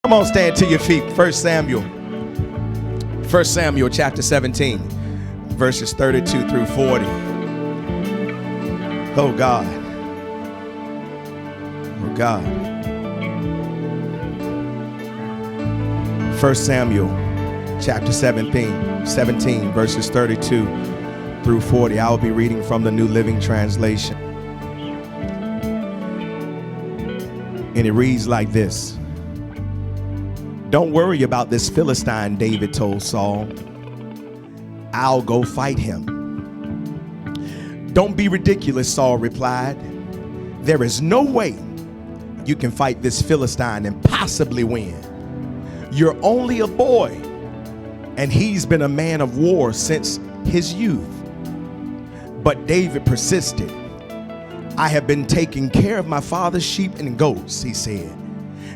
Come on, stand to your feet. 1 Samuel chapter 17, verses 32 through 40. Oh God. Oh God. 1 Samuel chapter 17, verses 32 through 40. I will be reading from the New Living Translation. And it reads like this. Don't worry about this Philistine, David told Saul. I'll go fight him. Don't be ridiculous, Saul replied. There is no way you can fight this Philistine and possibly win. You're only a boy, and he's been a man of war since his youth. But David persisted. I have been taking care of my father's sheep and goats, he said.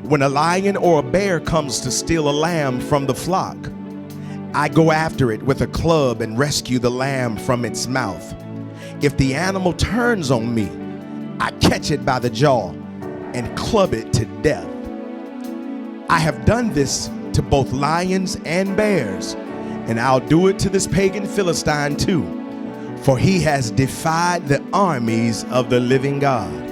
When a lion or a bear comes to steal a lamb from the flock, I go after it with a club and rescue the lamb from its mouth. If the animal turns on me, I catch it by the jaw and club it to death. I have done this to both lions and bears, and I'll do it to this pagan Philistine too, for he has defied the armies of the living God.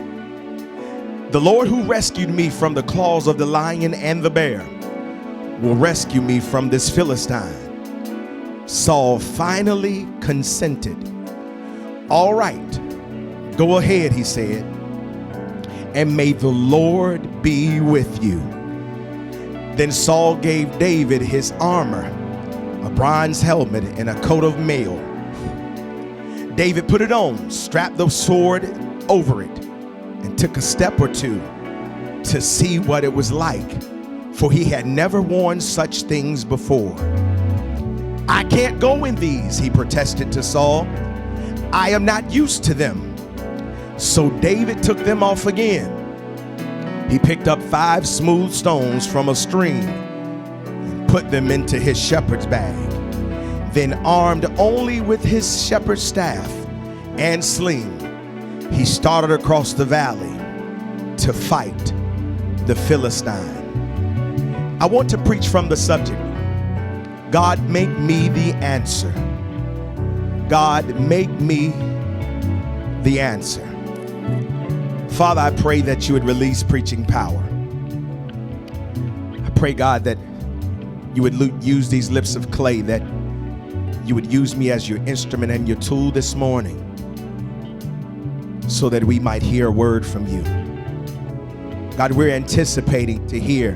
The Lord who rescued me from the claws of the lion and the bear will rescue me from this Philistine. Saul finally consented. All right, go ahead, he said, and may the Lord be with you. Then Saul gave David his armor, a bronze helmet, and a coat of mail. David put it on, strapped the sword over it, and took a step or two to see what it was like, for he had never worn such things before. I can't go in these, he protested to Saul. I am not used to them. So David took them off again. He picked up 5 smooth stones from a stream and put them into his shepherd's bag. Then, armed only with his shepherd's staff and sling, he started across the valley to fight the Philistine. I want to preach from the subject, God, make me the answer. God, make me the answer. Father, I pray that you would release preaching power. I pray, God, that you would use these lips of clay, that you would use me as your instrument and your tool this morning, so that we might hear a word from you. God, we're anticipating to hear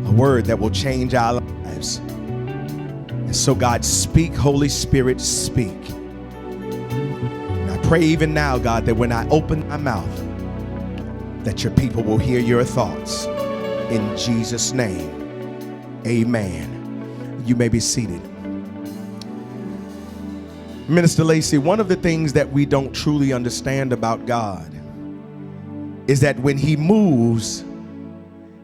a word that will change our lives. And so, God, speak, Holy Spirit, speak. And I pray even now, God, that when I open my mouth, that your people will hear your thoughts. In Jesus' name, amen. You may be seated. Minister Lacey, one of the things that we don't truly understand about God is that when he moves,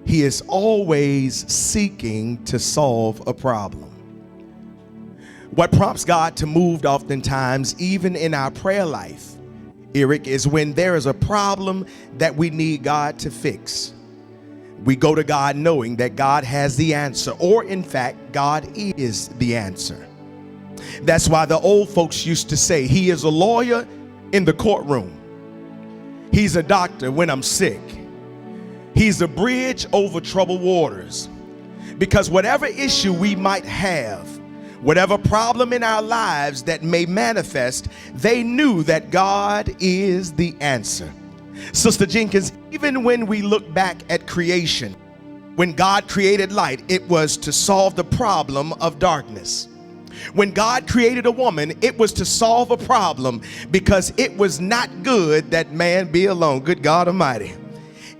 he is always seeking to solve a problem. What prompts God to move oftentimes, even in our prayer life, Eric, is when there is a problem that we need God to fix. We go to God knowing that God has the answer, or in fact, God is the answer. That's why the old folks used to say, he is a lawyer in the courtroom. He's a doctor when I'm sick. He's a bridge over troubled waters. Because whatever issue we might have, whatever problem in our lives that may manifest, they knew that God is the answer. Sister Jenkins, even when we look back at creation, when God created light, it was to solve the problem of darkness. When God created a woman, it was to solve a problem because it was not good that man be alone. Good God Almighty.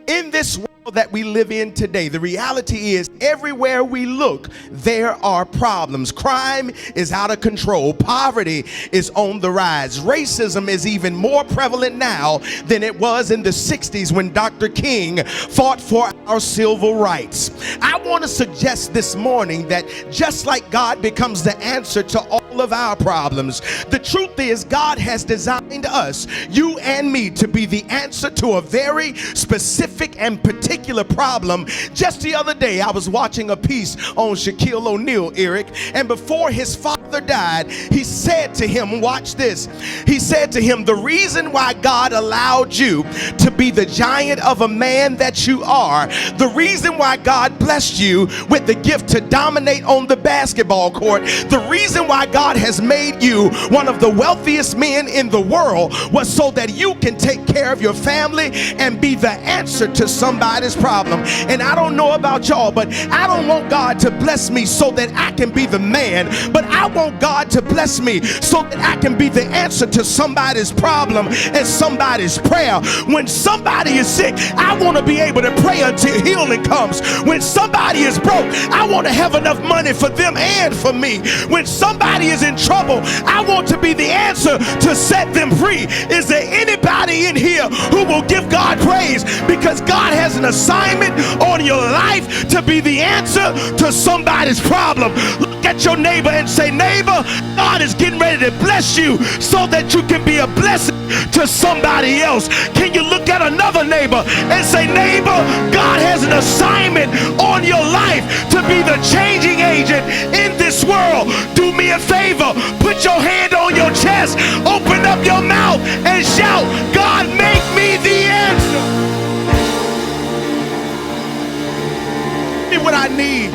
In this world that we live in today, the reality is everywhere we look, there are problems. Crime is out of control. Poverty is on the rise. Racism is even more prevalent now than it was in the 60s when Dr. King fought for our civil rights. I want to suggest this morning that just like God becomes the answer to all of our problems, the truth is God has designed us, you and me, to be the answer to a very specific and particular problem. Just the other day, I was watching a piece on Shaquille O'Neal, Eric, and before his father died, he said to him, watch this, he said to him, the reason why God allowed you to be the giant of a man that you are, the reason why God blessed you with the gift to dominate on the basketball court, the reason why God has made you one of the wealthiest men in the world was so that you can take care of your family and be the answer to somebody's problem. And I don't know about y'all, but I don't want God to bless me so that I can be the man, but I want God to bless me so that I can be the answer to somebody's problem and somebody's prayer. When somebody is sick, I want to be able to pray until healing comes. When somebody is broke, I want to have enough money for them and for me. When somebody is in trouble, I want to be the answer to set them free. Is there anybody in here who will give God praise because God has an assignment on your life to be the answer to somebody's problem? Look at your neighbor and say, neighbor, God is getting ready to bless you so that you can be a blessing to somebody else. Can you look at another neighbor and say, neighbor, God has an assignment on your life to be the changing agent in this world. Do me a favor, put your hand on your chest, open up your mouth and shout, God, make me the answer. Give me what I need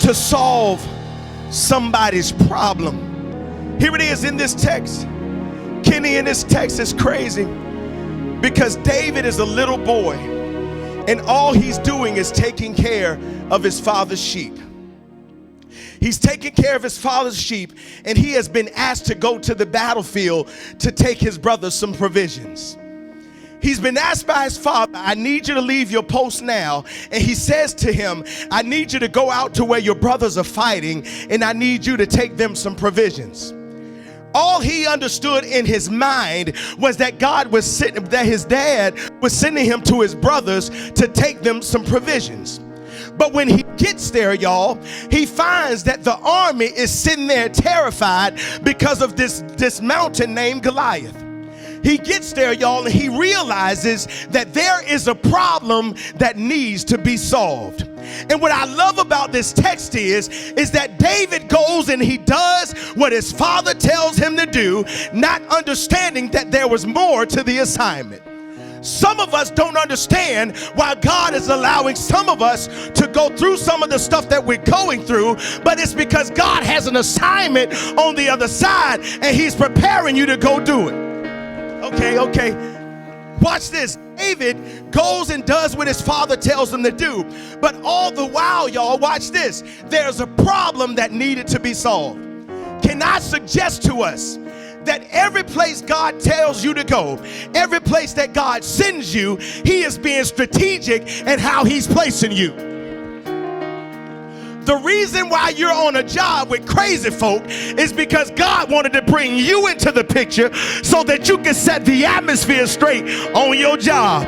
to solve somebody's problem. Here it is in this text. Kenny, in this text is crazy because David is a little boy and all he's doing is taking care of his father's sheep. He's taking care of his father's sheep, and he has been asked to go to the battlefield to take his brother some provisions. He's been asked by his father, I need you to leave your post now. And he says to him, I need you to go out to where your brothers are fighting, and I need you to take them some provisions. All he understood in his mind was that that his dad was sending him to his brothers to take them some provisions. But when he gets there, y'all, he finds that the army is sitting there terrified because of this mountain named Goliath. He gets there, y'all, and he realizes that there is a problem that needs to be solved. And what I love about this text is that David goes and he does what his father tells him to do, not understanding that there was more to the assignment. Some of us don't understand why God is allowing some of us to go through some of the stuff that we're going through, but it's because God has an assignment on the other side and he's preparing you to go do it. Okay. Watch this. David goes and does what his father tells him to do. But all the while, y'all, watch this. There's a problem that needed to be solved. Can I suggest to us that every place God tells you to go, every place that God sends you, he is being strategic in how he's placing you. The reason why you're on a job with crazy folk is because God wanted to bring you into the picture so that you can set the atmosphere straight on your job.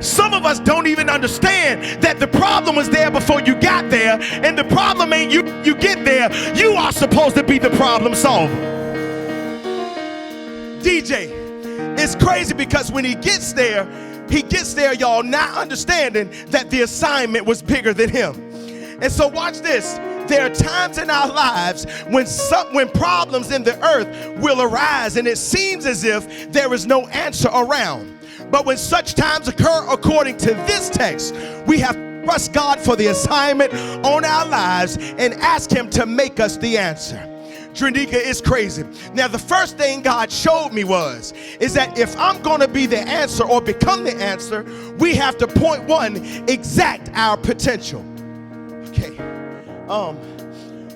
Some of us don't even understand that the problem was there before you got there, and the problem ain't you get there. You are supposed to be the problem solver. DJ, it's crazy because when he gets there, y'all, not understanding that the assignment was bigger than him. And so watch this. There are times in our lives when problems in the earth will arise and it seems as if there is no answer around. But when such times occur, according to this text, we have to trust God for the assignment on our lives and ask him to make us the answer. Dranika, is crazy. Now, the first thing God showed me is that if I'm going to be the answer or become the answer, we have to, point one, exact our potential. Okay.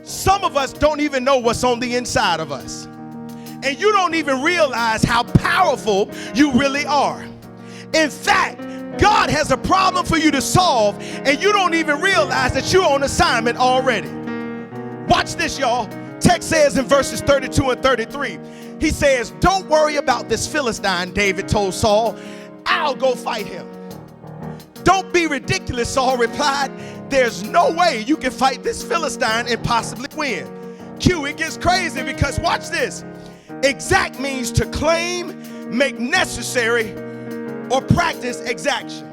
Some of us don't even know what's on the inside of us. And you don't even realize how powerful you really are. In fact, God has a problem for you to solve, and you don't even realize that you're on assignment already. Watch this, y'all. Text says in verses 32 and 33, he says, don't worry about this Philistine, David told Saul. I'll go fight him. Don't be ridiculous, Saul replied. there's no way you can fight this Philistine and possibly win. Q, it gets crazy because watch this. Exact means to claim, make necessary, or practice exaction.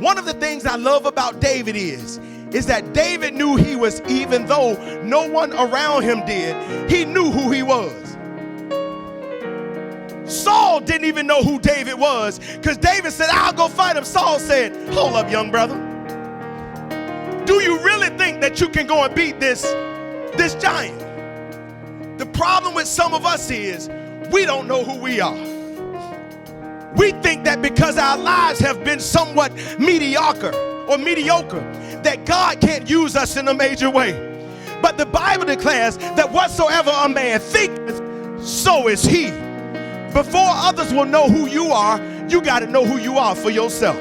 One of the things I love about David is that David knew he was, even though no one around him did, he knew who he was. Saul didn't even know who David was because David said, I'll go fight him. Saul said, hold up, young brother. Do you really think that you can go and beat this giant? The problem with some of us is we don't know who we are. We think that because our lives have been somewhat mediocre, that God can't use us in a major way. But the Bible declares that whatsoever a man thinketh, so is he. Before others will know who you are, you got to know who you are for yourself.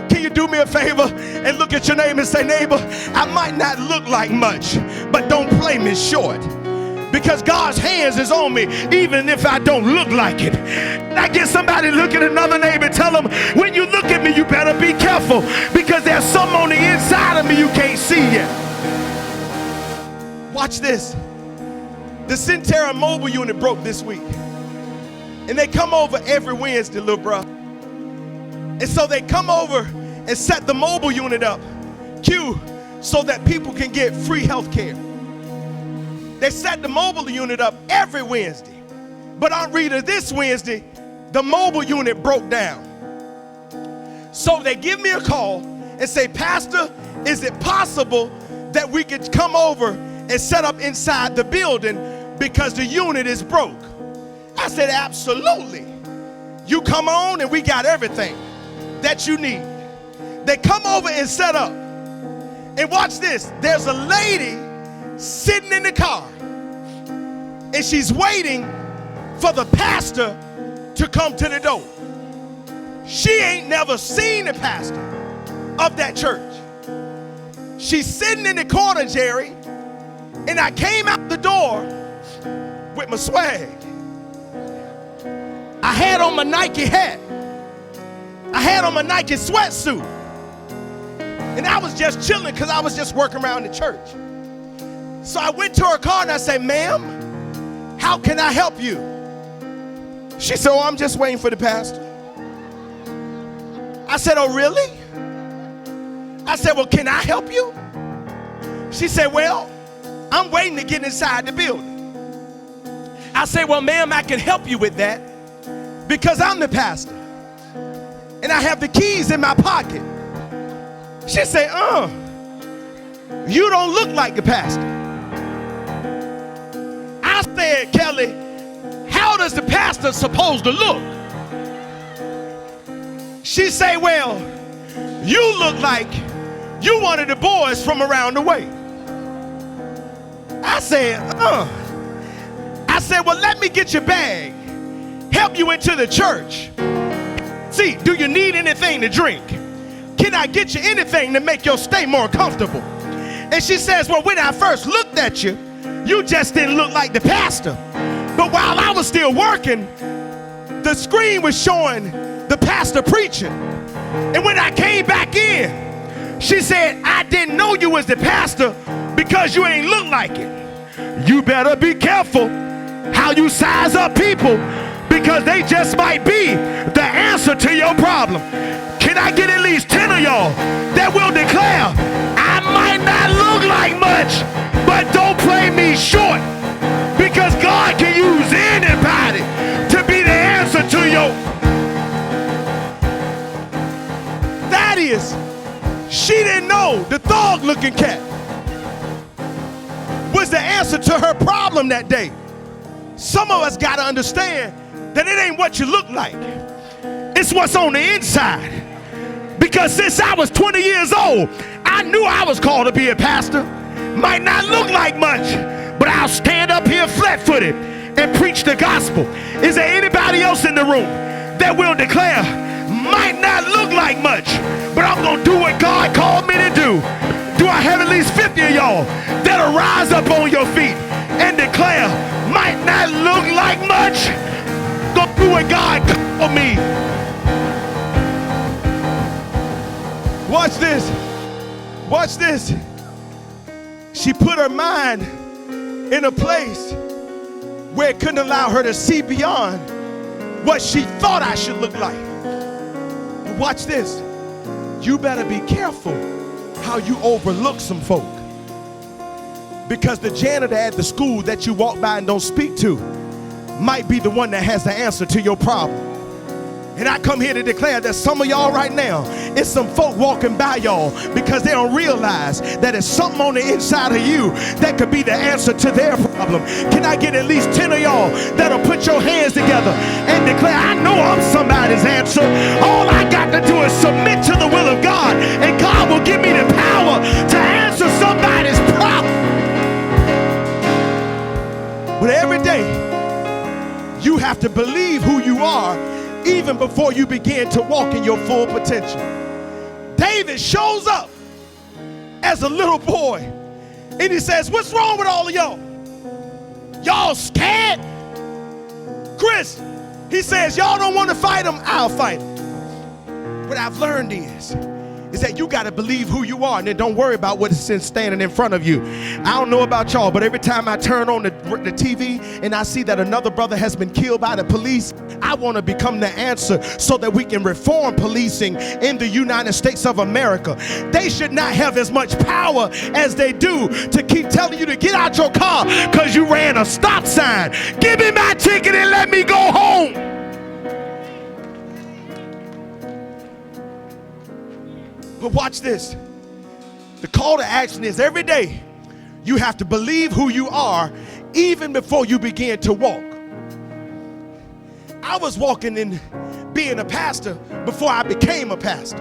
Can you do me a favor and look at your neighbor and say, neighbor, I might not look like much, but don't play me short. Because God's hands is on me, even if I don't look like it. I get somebody to look at another neighbor and tell them, when you look at me, you better be careful, because there's something on the inside of me you can't see yet. Watch this. The Terron mobile unit broke this week. And they come over every Wednesday, little bro. And so they come over and set the mobile unit up, Q, so that people can get free health care. They set the mobile unit up every Wednesday. But Aunt Rita, this Wednesday, the mobile unit broke down. So they give me a call and say, Pastor, is it possible that we could come over and set up inside the building because the unit is broke? I said, absolutely. You come on and we got everything that you need. They come over and set up. And watch this. There's a lady sitting in the car. And she's waiting for the pastor to come to the door. She ain't never seen the pastor of that church. She's sitting in the corner, Jerry. And I came out the door with my swag. I had on my Nike hat. I had on my Nike sweatsuit. And I was just chilling because I was just working around the church. So I went to her car and I said, ma'am, how can I help you? She said, oh, I'm just waiting for the pastor. I said, oh, really? I said, well, can I help you? She said, well, I'm waiting to get inside the building. I said, well, ma'am, I can help you with that because I'm the pastor and I have the keys in my pocket. She said, you don't look like the pastor. I said, Kelly, how does the pastor supposed to look? She said, well, you look like you one of the boys from around the way. I said, I said, well, let me get your bag, help you into the church. See, do you need anything to drink? Can I get you anything to make your stay more comfortable? And she says, well, when I first looked at you, you just didn't look like the pastor. But while I was still working, the screen was showing the pastor preaching. And when I came back in, she said, I didn't know you was the pastor because you ain't look like it. You better be careful how you size up people because they just might be the answer to your problem. Can I get at least 10 of y'all that will declare, I might not look like much, but don't play me short, because God can use anybody to be the answer to your. That is, she didn't know the thug-looking cat was the answer to her problem that day. Some of us got to understand that it ain't what you look like. It's what's on the inside. Because since I was 20 years old, I knew I was called to be a pastor. Might not look like much, but I'll stand up here flat-footed and preach the gospel. Is there anybody else in the room that will declare, might not look like much, but I'm going to do what God called me to do? Do I have at least 50 of y'all that'll rise up on your feet and declare, might not look like much, go do what God called me? Watch this. Watch this. She put her mind in a place where it couldn't allow her to see beyond what she thought I should look like. But watch this. You better be careful how you overlook some folk. Because the janitor at the school that you walk by and don't speak to might be the one that has the answer to your problem. And I come here to declare that some of y'all right now, it's some folk walking by y'all because they don't realize that it's something on the inside of you that could be the answer to their problem. Can I get at least 10 of y'all that'll put your hands together and declare, I know I'm somebody's answer. All I got to do is submit to the will of God, and God will give me the power to answer somebody's problem. But every day, you have to believe who you are even before you begin to walk in your full potential. David shows up as a little boy and he says, what's wrong with all of y'all? Y'all scared? Chris, he says, y'all don't want to fight him? I'll fight him. What I've learned is that you got to believe who you are and then don't worry about what is standing in front of you. I don't know about y'all, but every time I turn on the TV and I see that another brother has been killed by the police, I want to become the answer so that we can reform policing in the United States of America. They should not have as much power as they do to keep telling you to get out your car because you ran a stop sign. Give me my ticket and let me go home. But watch this. The call to action is every day you have to believe who you are even before you begin to walk. I was walking in being a pastor before I became a pastor.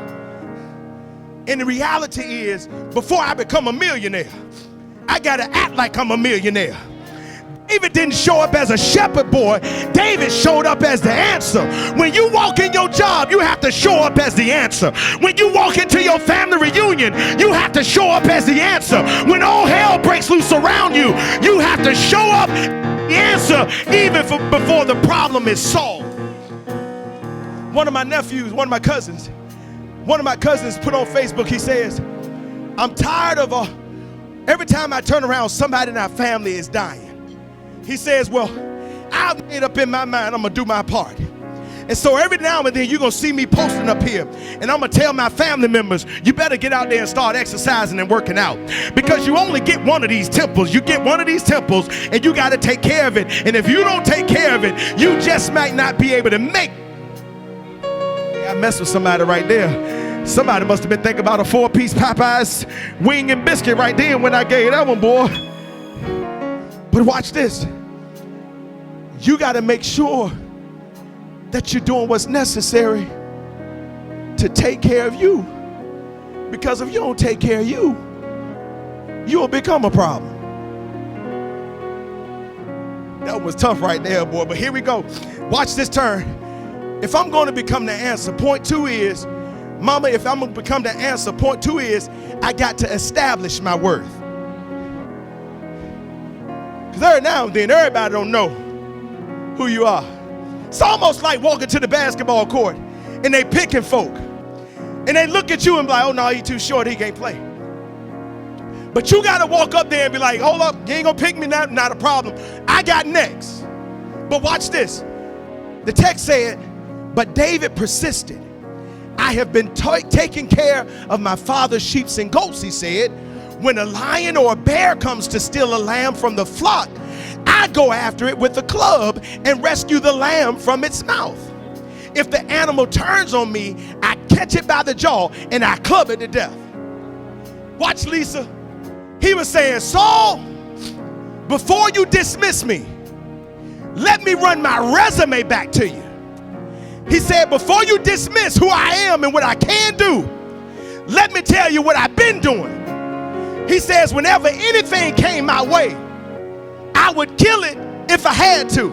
And the reality is, before I become a millionaire, I gotta act like I'm a millionaire. David didn't show up as a shepherd boy. David showed up as the answer. When you walk in your job, you have to show up as the answer. When you walk into your family reunion, you have to show up as the answer. When all hell breaks loose around you, you have to show up the answer even before the problem is solved. One of my my cousins put on Facebook, he says, I'm tired of every time I turn around, somebody in our family is dying. He says, well, I've made up in my mind I'm going to do my part. And so every now and then you're going to see me posting up here. And I'm going to tell my family members, you better get out there and start exercising and working out. Because you only get one of these temples. You get one of these temples and you got to take care of it. And if you don't take care of it, you just might not be able to make it. I messed with somebody right there. Somebody must have been thinking about a 4-piece Popeyes wing and biscuit right there when I gave that one, boy. But watch this. You got to make sure that you're doing what's necessary to take care of you. Because if you don't take care of you, you'll become a problem. That was tough right there, boy. But here we go. Watch this turn. If I'm going to become the answer, point 2 is, Mama, if I'm going to become the answer, point 2 is, I got to establish my worth. Because every now and then, everybody don't know who you are. It's almost like walking to the basketball court and they picking folk. And they look at you and be like, oh, no, he too short, he can't play. But you got to walk up there and be like, hold up, you ain't going to pick me now, not a problem. I got next. But watch this. The text said, but David persisted. I have been taking care of my father's sheep and goats, he said. When a lion or a bear comes to steal a lamb from the flock, I go after it with a club and rescue the lamb from its mouth. If the animal turns on me, I catch it by the jaw and I club it to death. Watch, Lisa. He was saying, Saul, before you dismiss me, let me run my resume back to you. He said, before you dismiss who I am and what I can do, let me tell you what I've been doing. He says, whenever anything came my way, I would kill it if I had to.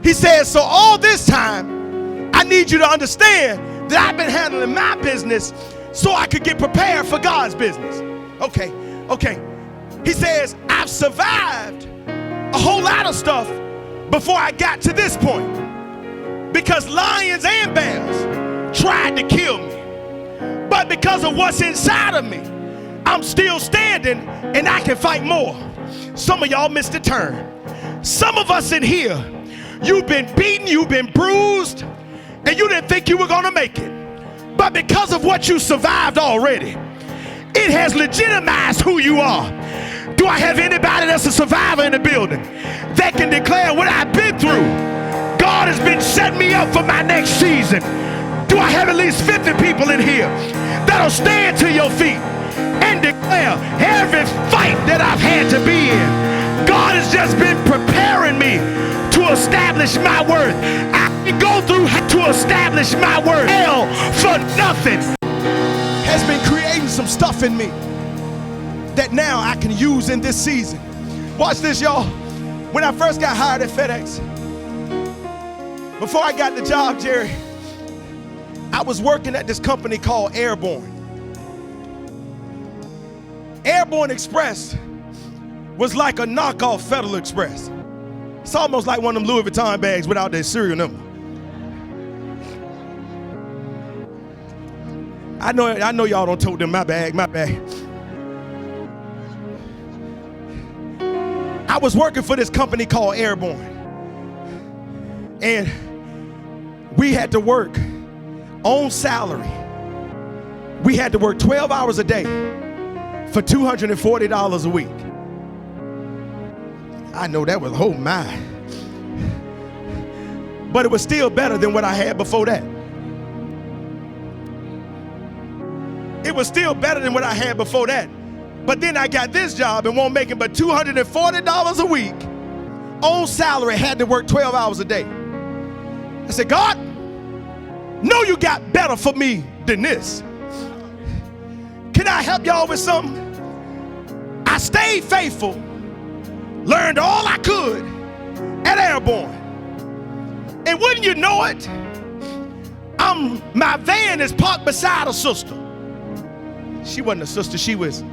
He says, so all this time, I need you to understand that I've been handling my business so I could get prepared for God's business. Okay. He says, I've survived a whole lot of stuff before I got to this point. Because lions and bears tried to kill me. But because of what's inside of me, I'm still standing and I can fight more. Some of y'all missed a turn. Some of us in here, you've been beaten, you've been bruised, and you didn't think you were gonna make it. But because of what you survived already, it has legitimized who you are. Do I have anybody that's a survivor in the building that can declare what I've been through? God has been setting me up for my next season. Do I have at least 50 people in here that'll stand to your feet and declare every fight that I've had to be in, God has just been preparing me to establish my worth. I can go through to establish my worth. Hell for nothing has been creating some stuff in me that now I can use in this season. Watch this, y'all. When I first got hired at FedEx, before I got the job, Jerry, I was working at this company called Airborne. Airborne Express was like a knockoff Federal Express. It's almost like one of them Louis Vuitton bags without their serial number. I know y'all don't tote them my bag. I was working for this company called Airborne, and we had to work on salary. We had to work 12 hours a day for $240 a week. I know that was, oh my. But it was still better than what I had before that. It was still better than what I had before that. But then I got this job and won't make it but $240 a week on salary, had to work 12 hours a day. I said, God, no, you got better for me than this. Can I help y'all with something? I stayed faithful, learned all I could at Airborne. And wouldn't you know it, my van is parked beside a sister. She wasn't a sister, she was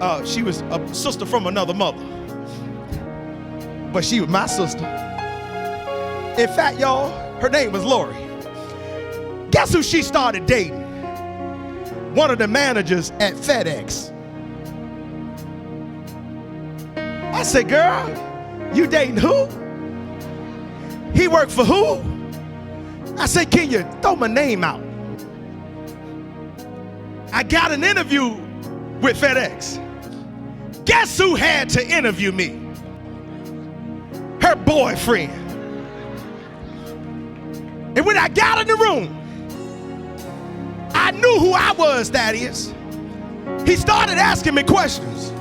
a sister from another mother. But she was my sister. In fact, y'all, her name was Lori. Guess who she started dating? One of the managers at FedEx. I said, girl, you dating who? He worked for who? I said, can you throw my name out? I got an interview with FedEx. Guess who had to interview me? Her boyfriend. And when I got in the room, I knew who I was, Thaddeus. He started asking me questions.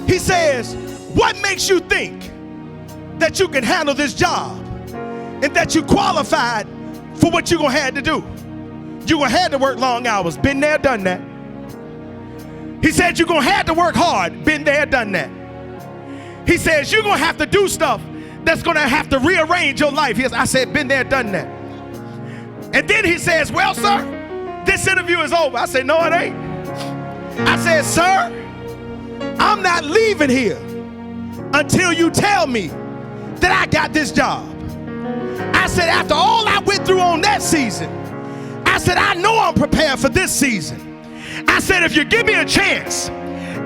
He says, what makes you think that you can handle this job and that you qualified for what you're gonna have to do? You're gonna have to work long hours. Been there, done that. He said you're gonna have to work hard. Been there, done that. He says you're gonna have to do stuff that's gonna have to rearrange your life. I said, been there, done that. And then he says, well, sir, this interview is over. I said, no, it ain't. I said, sir, I'm not leaving here until you tell me that I got this job. I said, after all I went through on that season, I said, I know I'm prepared for this season. I said, if you give me a chance,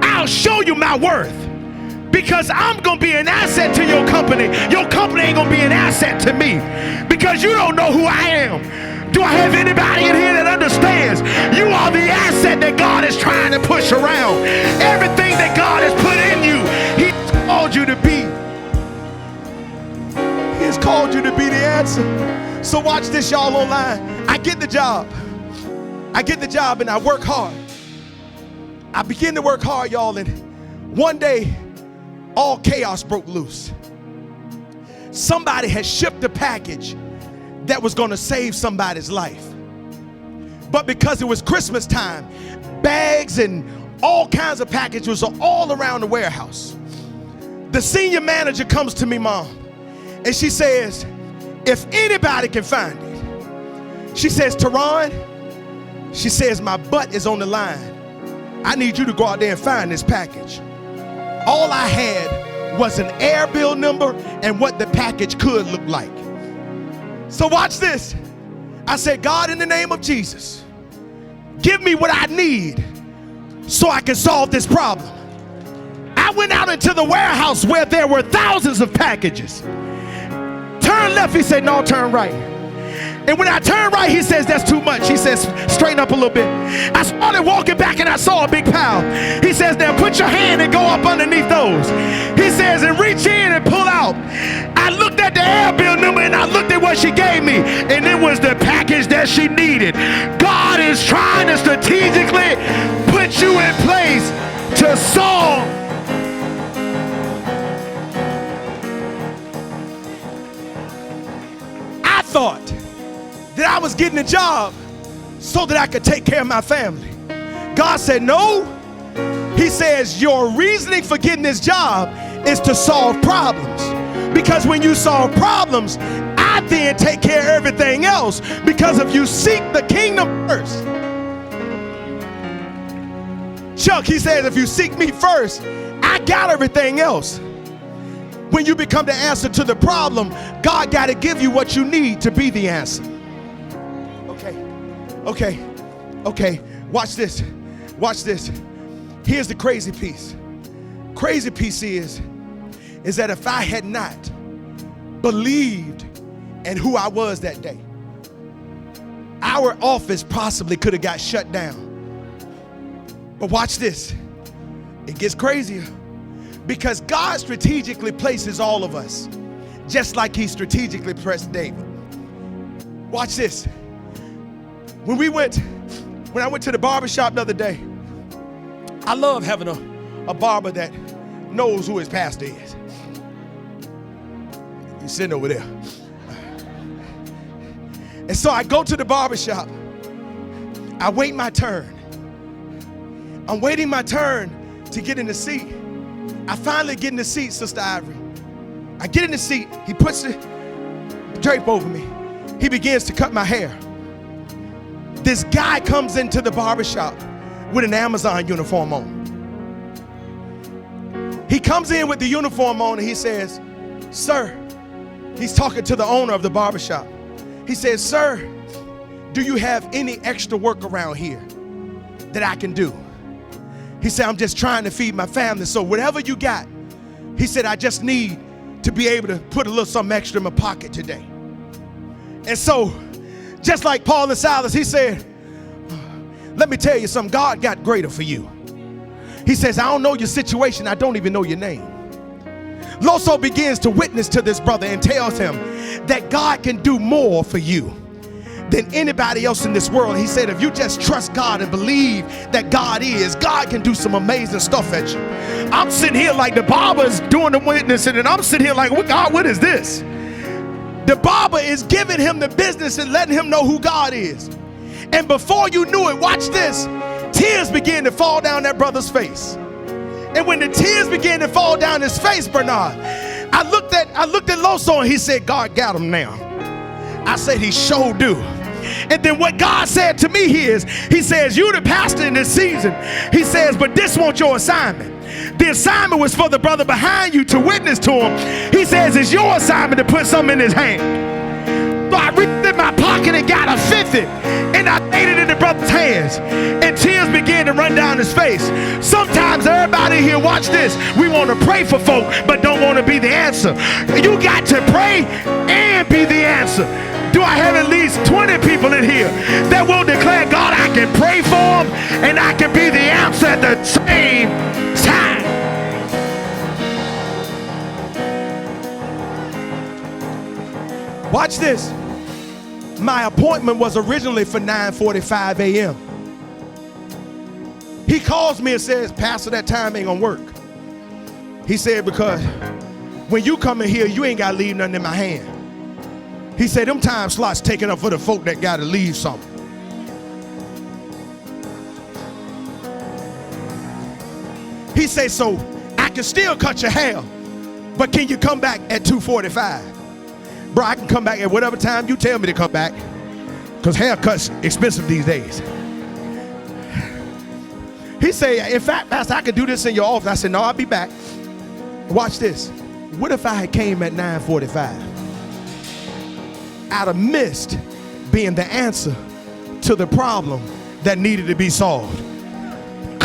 I'll show you my worth, because I'm going to be an asset to your company. Your company ain't going to be an asset to me, because you don't know who I am. Do I have anybody in here that understands you are the asset that God is trying to push around? Everything that God has put in you, He's called you to be. He has called you to be the answer. So watch this, y'all, online. I get the job. I get the job and I work hard. I begin to work hard, y'all, and one day, all chaos broke loose. Somebody had shipped a package that was going to save somebody's life. But because it was Christmas time, bags and all kinds of packages were all around the warehouse. The senior manager comes to me, Mom, and she says, if anybody can find it, she says, Terron, she says, my butt is on the line. I need you to go out there and find this package. All I had was an air bill number and what the package could look like. So watch this. I said, God, in the name of Jesus, give me what I need so I can solve this problem. I went out into the warehouse where there were thousands of packages. Turn left, he said, no, turn right. And when I turned right, he says, that's too much. He says, straighten up a little bit. I started walking back and I saw a big pile. He says, now put your hand and go up underneath those. He says, and reach in and pull out. I looked at the air bill number and I looked at what she gave me, and it was the package that she needed. God is trying to strategically put you in place to solve. I thought that I was getting a job so that I could take care of my family. God said, no. He says, your reasoning for getting this job is to solve problems. Because when you solve problems, I then take care of everything else. Because if you seek the kingdom first. Chuck, he says, if you seek me first, I got everything else. When you become the answer to the problem, God got to give you what you need to be the answer. Okay, watch this. Here's the crazy piece. Crazy piece is that if I had not believed in who I was that day, our office possibly could have got shut down. But watch this. It gets crazier. Because God strategically places all of us, just like he strategically placed David. Watch this. When I went to the barbershop the other day, I love having a barber that knows who his pastor is. He's sitting over there. And so I go to the barbershop. I wait my turn. I'm waiting my turn to get in the seat. I finally get in the seat, Sister Ivory. I get in the seat. He puts the drape over me. He begins to cut my hair. This guy comes into the barbershop with an Amazon uniform on. He comes in with the uniform on and he says, sir, he's talking to the owner of the barbershop. He says, sir, do you have any extra work around here that I can do? He said, I'm just trying to feed my family, so whatever you got. He said, I just need to be able to put a little something extra in my pocket today. And so, just like Paul and Silas, he said, let me tell you something, God got greater for you. He says, I don't know your situation, I don't even know your name. Loso begins to witness to this brother and tells him that God can do more for you than anybody else in this world. He said, if you just trust God and believe that God can do some amazing stuff at you. I'm sitting here like the barber's doing the witnessing, and I'm sitting here like, God, what is this? The barber is giving him the business and letting him know who God is. And before you knew it, watch this, tears began to fall down that brother's face. And when the tears began to fall down his face, Bernard, I looked at Loso and he said, God got him now. I said, he sure do. And then what God said to me here is, he says, you the pastor in this season. He says, but this wasn't your assignment. The assignment was for the brother behind you to witness to him. He says, it's your assignment to put something in his hand. So I reached in my pocket and got a 50, and I laid it in the brother's hands, and tears began to run down his face. Sometimes everybody here, watch this, we want to pray for folk, but don't want to be the answer. You got to pray and be the answer. Do I have at least 20 people in here that will declare, God, I can pray for them and I can be the answer at the same time? Watch this. My appointment was originally for 9:45 a.m. He calls me and says, Pastor, that time ain't gonna work. He said, because when you come in here, you ain't gotta leave nothing in my hand. He said, them time slots taken up for the folk that gotta leave something. He said, so I can still cut your hair, but can you come back at 2:45? Bro, I can come back at whatever time you tell me to come back, because haircuts expensive these days. He said, in fact, Pastor, I can do this in your office. I said, no, I'll be back. Watch this. What if I had came at 9:45? I'd have missed being the answer to the problem that needed to be solved.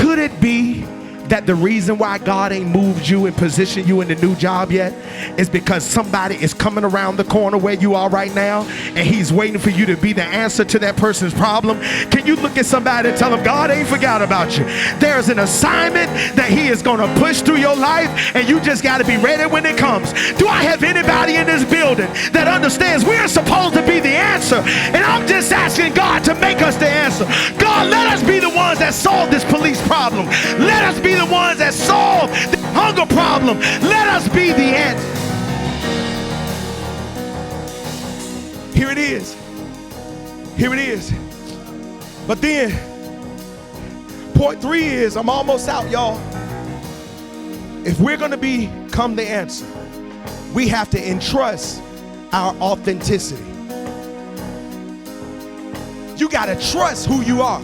Could it be that the reason why God ain't moved you and positioned you in the new job yet is because somebody is coming around the corner where you are right now, and he's waiting for you to be the answer to that person's problem? Can you look at somebody and tell them, God ain't forgot about you? There's an assignment that he is going to push through your life, and you just got to be ready when it comes. Do I have anybody in this building that understands we're supposed to be the answer? And I'm just asking God to make us the answer. God, let us be the ones that solve this police problem. Let us be the ones that solve the hunger problem. Let us be the answer. Here it is. Here it is. But then, point 3 is, I'm almost out, y'all. If we're going to become the answer, we have to entrust our authenticity. You got to trust who you are.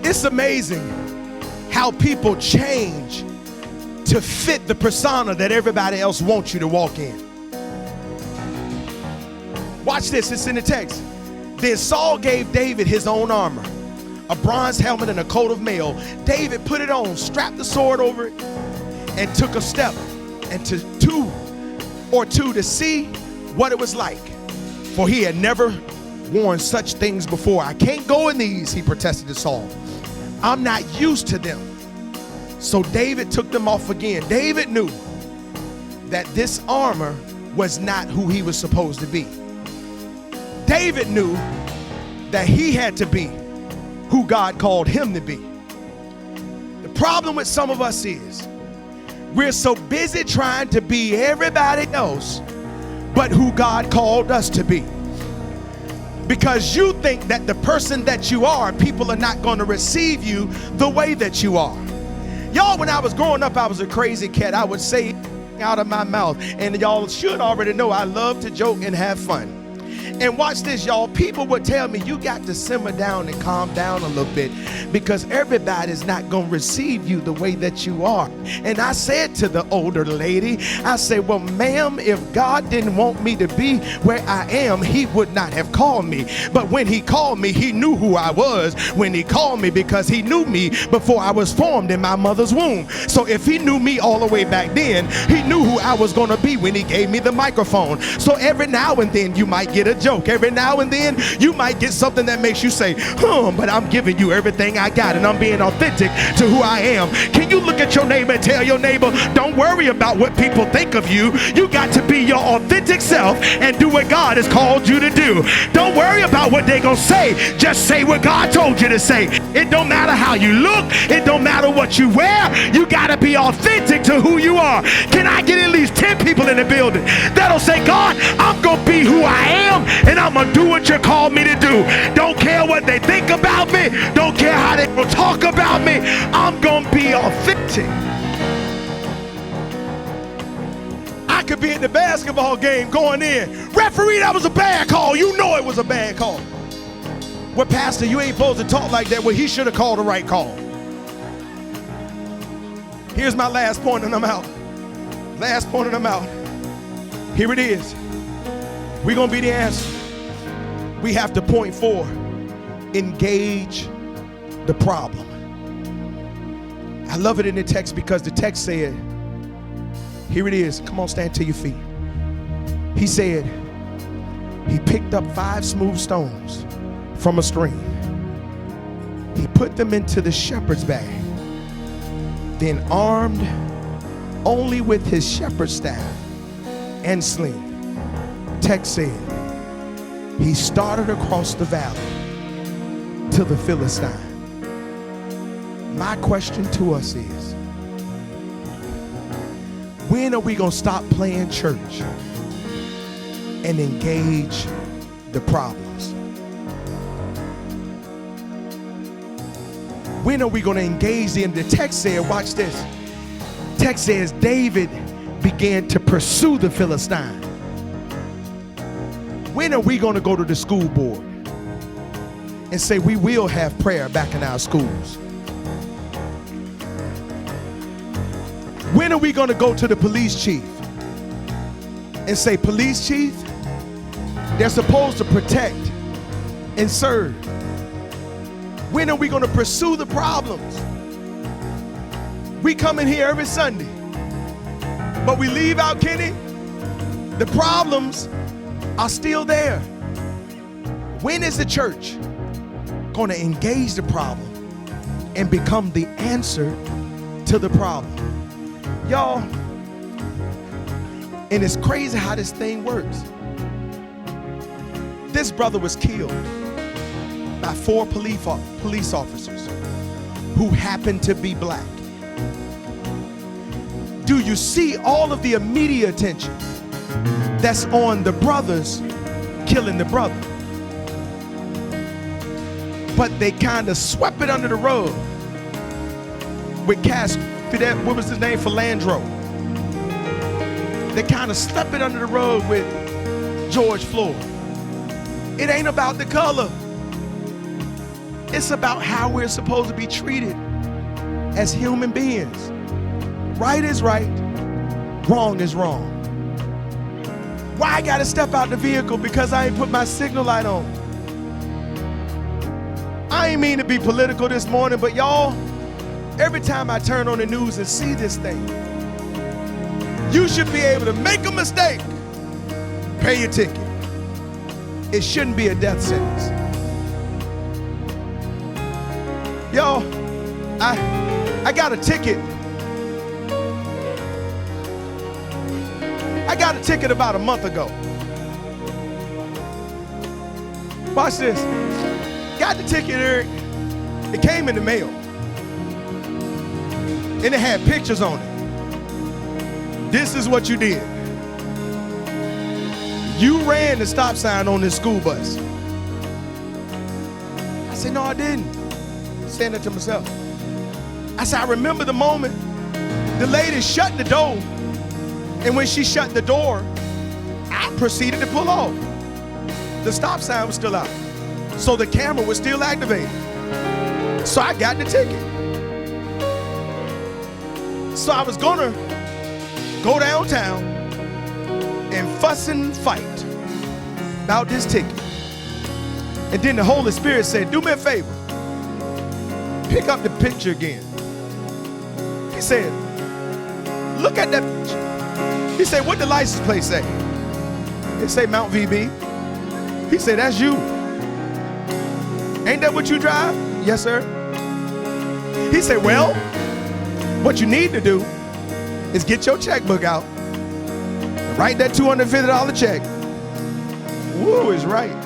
It's amazing how people change to fit the persona that everybody else wants you to walk in. Watch this, it's in the text. Then Saul gave David his own armor, a bronze helmet and a coat of mail. David put it on, strapped the sword over it, and took a step and to two to see what it was like, for he had never worn such things before. I can't go in these, he protested to Saul. I'm not used to them. So David took them off again. David knew that this armor was not who he was supposed to be. David knew that he had to be who God called him to be. The problem with some of us is we're so busy trying to be everybody else but who God called us to be. Because you think that the person that you are, people are not going to receive you the way that you are. Y'all, when I was growing up, I was a crazy cat. I would say out of my mouth. And y'all should already know I love to joke and have fun. And watch this, y'all. People would tell me, you got to simmer down and calm down a little bit, because everybody's not going to receive you the way that you are. And I said to the older lady, I said, well, ma'am, if God didn't want me to be where I am, he would not have called me. But when he called me, he knew who I was when he called me, because he knew me before I was formed in my mother's womb. So if he knew me all the way back then, he knew who I was going to be when he gave me the microphone. So every now and then you might get a joke. Every now and then you might get something that makes you say, but I'm giving you everything I got, and I'm being authentic to who I am. Can you look at your neighbor and tell your neighbor, don't worry about what people think of you. You got to be your authentic self and do what God has called you to do. Don't worry about what they're gonna say. Just say what God told you to say. It don't matter how you look. It don't matter what you wear. You gotta be authentic to who you are. Can I get at least 10 people in the building that'll say, God, I'm gonna be who I am, and I'm gonna do what you called me to do. Don't care what they think about me. Don't care how they will talk about me. I'm gonna be authentic. I could be in the basketball game going in, referee, that was a bad call. You know it was a bad call. Well, pastor, you ain't supposed to talk like that. Well, he should have called the right call. Here's my last point, and I'm out. Last point, and I'm out. Here it is. We're gonna be the answer. We have to point 4, engage the problem. I love it in the text because the text said, here it is. Come on, stand to your feet. He said, he picked up 5 smooth stones from a stream. He put them into the shepherd's bag. Then, armed only with his shepherd's staff and sling, text said, he started across the valley to the Philistine. My question to us is, when are we going to stop playing church and engage the problems? When are we going to engage them? The text said, watch this. Text says David began to pursue the Philistine. When are we going to go to the school board and say we will have prayer back in our schools? When are we going to go to the police chief and say, police chief, they're supposed to protect and serve? When are we going to pursue the problems? We come in here every Sunday, but we leave out, Kenny, the problems are still there. When is the church going to engage the problem and become the answer to the problem? Y'all, and it's crazy how this thing works. This brother was killed by 4 police officers who happened to be black. Do you see all of the immediate attention that's on the brothers killing the brother? But they kind of swept it under the rug with what was his name? Philandro. They kind of swept it under the rug with George Floyd. It ain't about the color. It's about how we're supposed to be treated as human beings. Right is right, wrong is wrong. Why I gotta step out the vehicle because I ain't put my signal light on? I ain't mean to be political this morning, but y'all, every time I turn on the news and see this thing, you should be able to make a mistake, pay your ticket. It shouldn't be a death sentence. Yo, I got a ticket. I got a ticket about a month ago. Watch this. Got the ticket, Eric. It came in the mail. And it had pictures on it. This is what you did. You ran the stop sign on this school bus. I said, no, I didn't. Saying that to myself. I said, I remember the moment the lady shut the door, and when she shut the door, I proceeded to pull off. The stop sign was still out, so the camera was still activated. So I got the ticket. So I was gonna go downtown and fuss and fight about this ticket. And then the Holy Spirit said, do me a favor. Pick up the picture again. He said, look at that picture. He said, what the license plate say? It say Mount VB. He said, that's you. Ain't that what you drive? Yes, sir. He said, well, what you need to do is get your checkbook out, write that $250 check. Woo is right.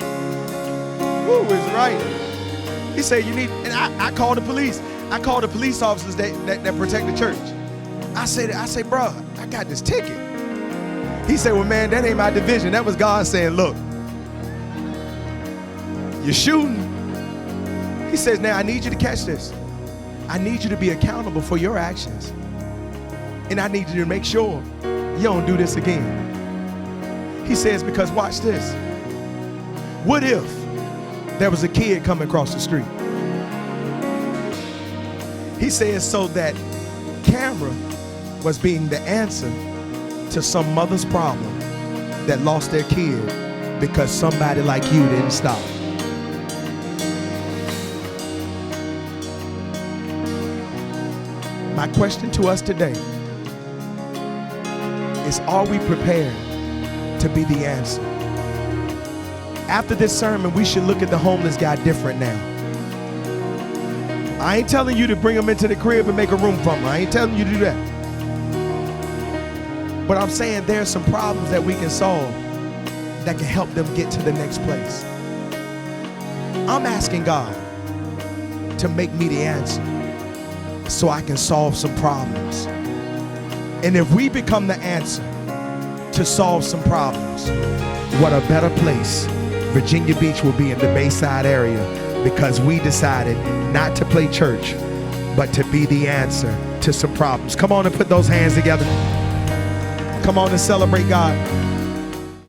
Woo is right. He said, you need, and I called the police. I called the police officers that protect the church. I said, bro, I got this ticket. He said, well, man, that ain't my division. That was God saying, look, you're shooting. He says, now I need you to catch this. I need you to be accountable for your actions. And I need you to make sure you don't do this again. He says, because watch this. What if there was a kid coming across the street? He says, so that camera was being the answer to some mother's problem that lost their kid because somebody like you didn't stop. My question to us today is, are we prepared to be the answer? After this sermon, we should look at the homeless guy different now. I ain't telling you to bring him into the crib and make a room for him. I ain't telling you to do that. But I'm saying there's some problems that we can solve that can help them get to the next place. I'm asking God to make me the answer so I can solve some problems. And if we become the answer to solve some problems, what a better place Virginia Beach will be in the Bayside area, because we decided not to play church, but to be the answer to some problems. Come on and put those hands together. Come on and celebrate God.